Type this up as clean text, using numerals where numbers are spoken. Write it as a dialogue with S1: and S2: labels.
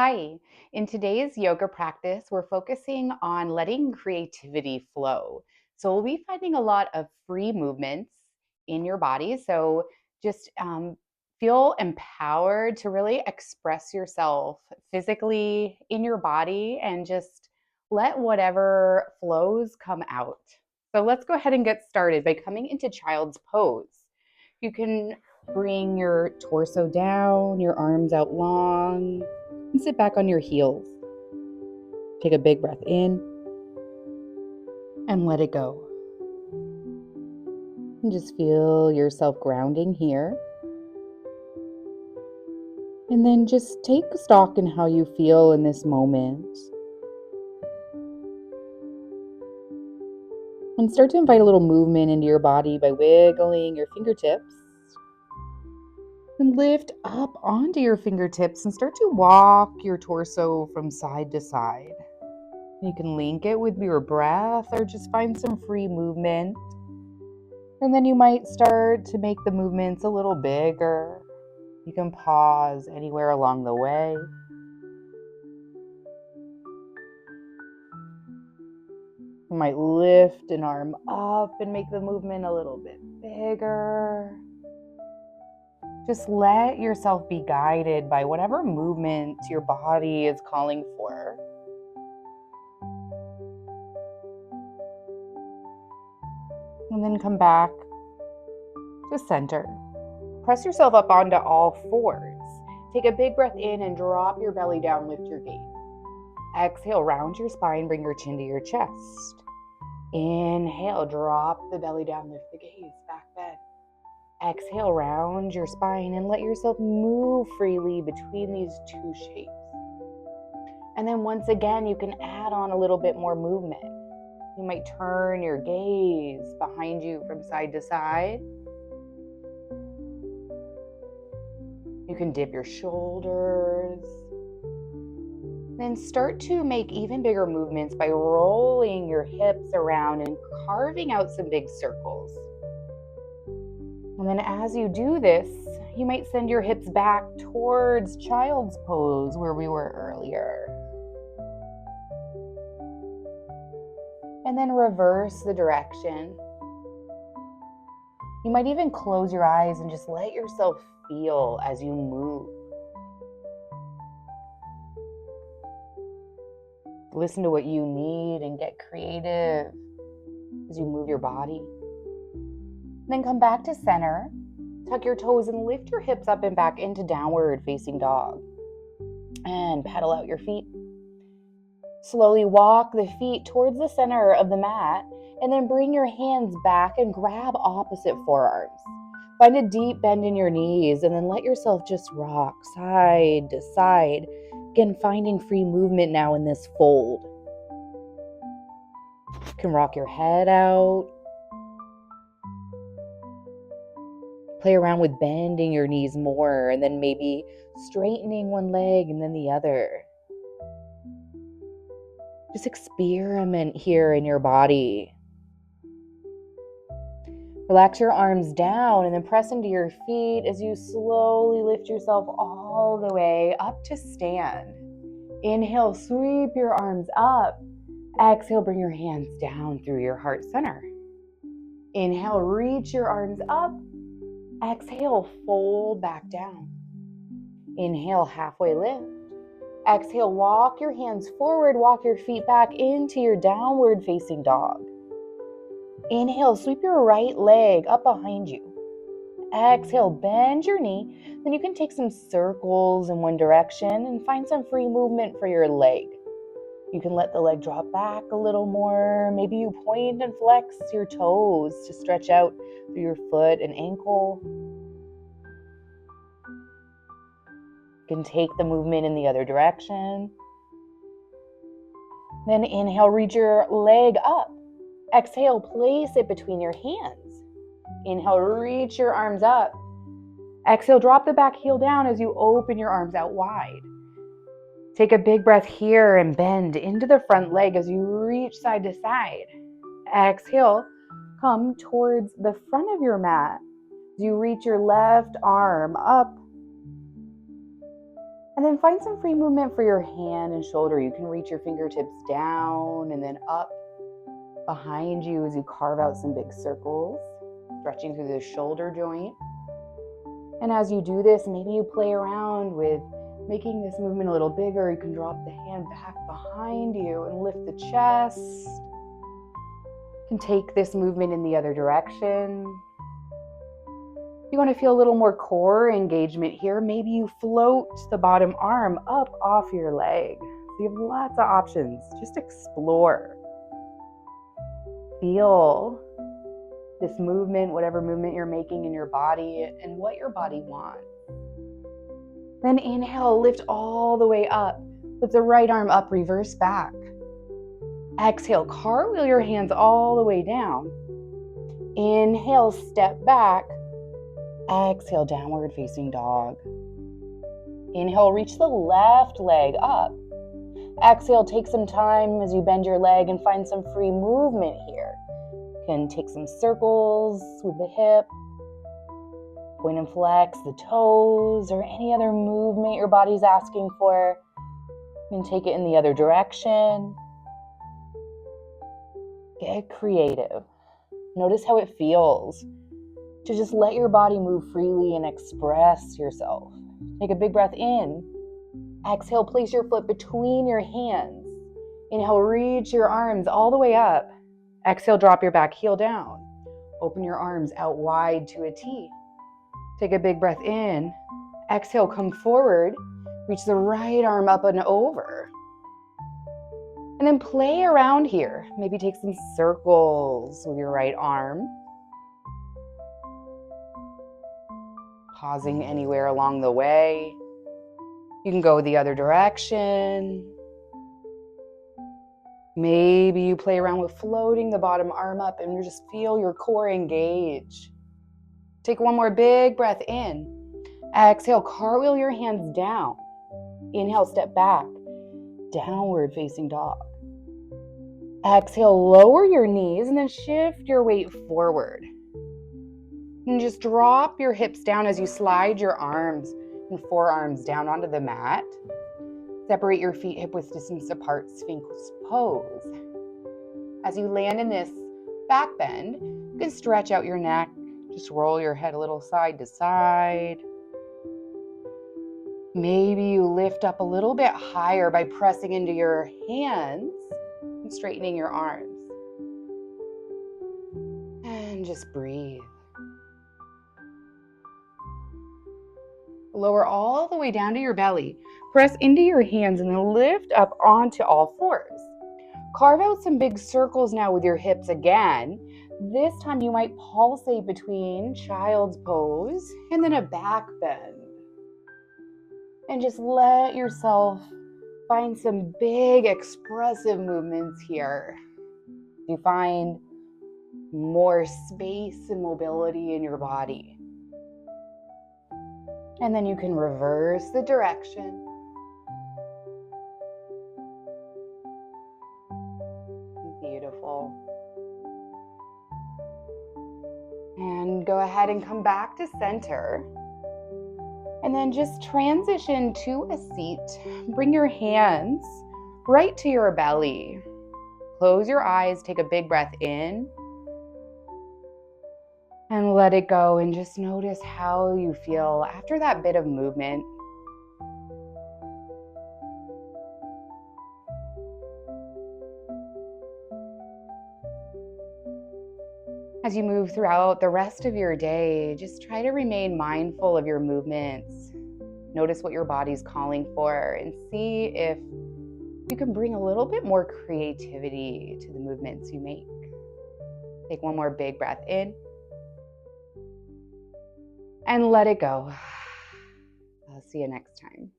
S1: Hi. In today's yoga practice, we're focusing on letting creativity flow. So we'll be finding a lot of free movements in your body. So just feel empowered to really express yourself physically in your body and just let whatever flows come out. So let's go ahead and get started by coming into child's pose. You can bring your torso down, your arms out long, and sit back on your heels. Take a big breath in and let it go. And just feel yourself grounding here. And then just take stock in how you feel in this moment. And start to invite a little movement into your body by wiggling your fingertips. And lift up onto your fingertips and start to walk your torso from side to side. You can link it with your breath or just find some free movement. And then you might start to make the movements a little bigger. You can pause anywhere along the way. You might lift an arm up and make the movement a little bit bigger. Just let yourself be guided by whatever movement your body is calling for. And then come back to center. Press yourself up onto all fours. Take a big breath in and drop your belly down, lift your gaze. Exhale, round your spine, bring your chin to your chest. Inhale, drop the belly down, lift the gaze, back bend. Exhale, round your spine and let yourself move freely between these two shapes. And then once again, you can add on a little bit more movement. You might turn your gaze behind you from side to side. You can dip your shoulders. Then start to make even bigger movements by rolling your hips around and carving out some big circles. And then as you do this, you might send your hips back towards child's pose where we were earlier. And then reverse the direction. You might even close your eyes and just let yourself feel as you move. Listen to what you need and get creative as you move your body. Then come back to center, tuck your toes and lift your hips up and back into downward facing dog. And pedal out your feet. Slowly walk the feet towards the center of the mat and then bring your hands back and grab opposite forearms. Find a deep bend in your knees and then let yourself just rock side to side. Again, finding free movement now in this fold. You can rock your head out. Play around with bending your knees more and then maybe straightening one leg and then the other. Just experiment here in your body. Relax your arms down and then press into your feet as you slowly lift yourself all the way up to stand. Inhale, sweep your arms up. Exhale, bring your hands down through your heart center. Inhale, reach your arms up. Exhale, fold back down. Inhale, halfway lift. Exhale, walk your hands forward, walk your feet back into your downward facing dog. Inhale, sweep your right leg up behind you. Exhale, bend your knee. Then you can take some circles in one direction and find some free movement for your leg. You can let the leg drop back a little more. Maybe you point and flex your toes to stretch out through your foot and ankle. You can take the movement in the other direction. Then inhale, reach your leg up. Exhale, place it between your hands. Inhale, reach your arms up. Exhale, drop the back heel down as you open your arms out wide. Take a big breath here and bend into the front leg as you reach side to side. Exhale, come towards the front of your mat as you reach your left arm up. And then find some free movement for your hand and shoulder. You can reach your fingertips down and then up behind you as you carve out some big circles, stretching through the shoulder joint. And as you do this, maybe you play around with making this movement a little bigger. You can drop the hand back behind you and lift the chest. You can take this movement in the other direction. You want to feel a little more core engagement here. Maybe you float the bottom arm up off your leg. So you have lots of options. Just explore. Feel this movement, whatever movement you're making in your body and what your body wants. Then inhale, lift all the way up. Lift the right arm up, reverse back. Exhale, cartwheel your hands all the way down. Inhale, step back. Exhale, downward facing dog. Inhale, reach the left leg up. Exhale, take some time as you bend your leg and find some free movement here. You can take some circles with the hip. Point and flex the toes or any other movement your body's asking for. You can take it in the other direction. Get creative. Notice how it feels to just let your body move freely and express yourself. Take a big breath in. Exhale, place your foot between your hands. Inhale, reach your arms all the way up. Exhale, drop your back heel down. Open your arms out wide to a T. Take a big breath in. Exhale, come forward. Reach the right arm up and over. And then play around here. Maybe take some circles with your right arm. Pausing anywhere along the way. You can go the other direction. Maybe you play around with floating the bottom arm up and you just feel your core engage. Take one more big breath in. Exhale, cartwheel your hands down. Inhale, step back. Downward facing dog. Exhale, lower your knees and then shift your weight forward. And just drop your hips down as you slide your arms and forearms down onto the mat. Separate your feet hip-width distance apart, Sphinx pose. As you land in this back bend, you can stretch out your neck. Just roll your head a little side to side. Maybe you lift up a little bit higher by pressing into your hands and straightening your arms. And just breathe. Lower all the way down to your belly. Press into your hands and then lift up onto all fours. Carve out some big circles now with your hips again. This time you might pulsate between child's pose and then a back bend. And just let yourself find some big expressive movements here. You find more space and mobility in your body. And then you can reverse the direction. Beautiful. And go ahead and come back to center. And then just transition to a seat. Bring your hands right to your belly. Close your eyes, take a big breath in. And let it go and just notice how you feel after that bit of movement. As you move throughout the rest of your day, just try to remain mindful of your movements. Notice what your body's calling for and see if you can bring a little bit more creativity to the movements you make. Take one more big breath in. And let it go. I'll see you next time.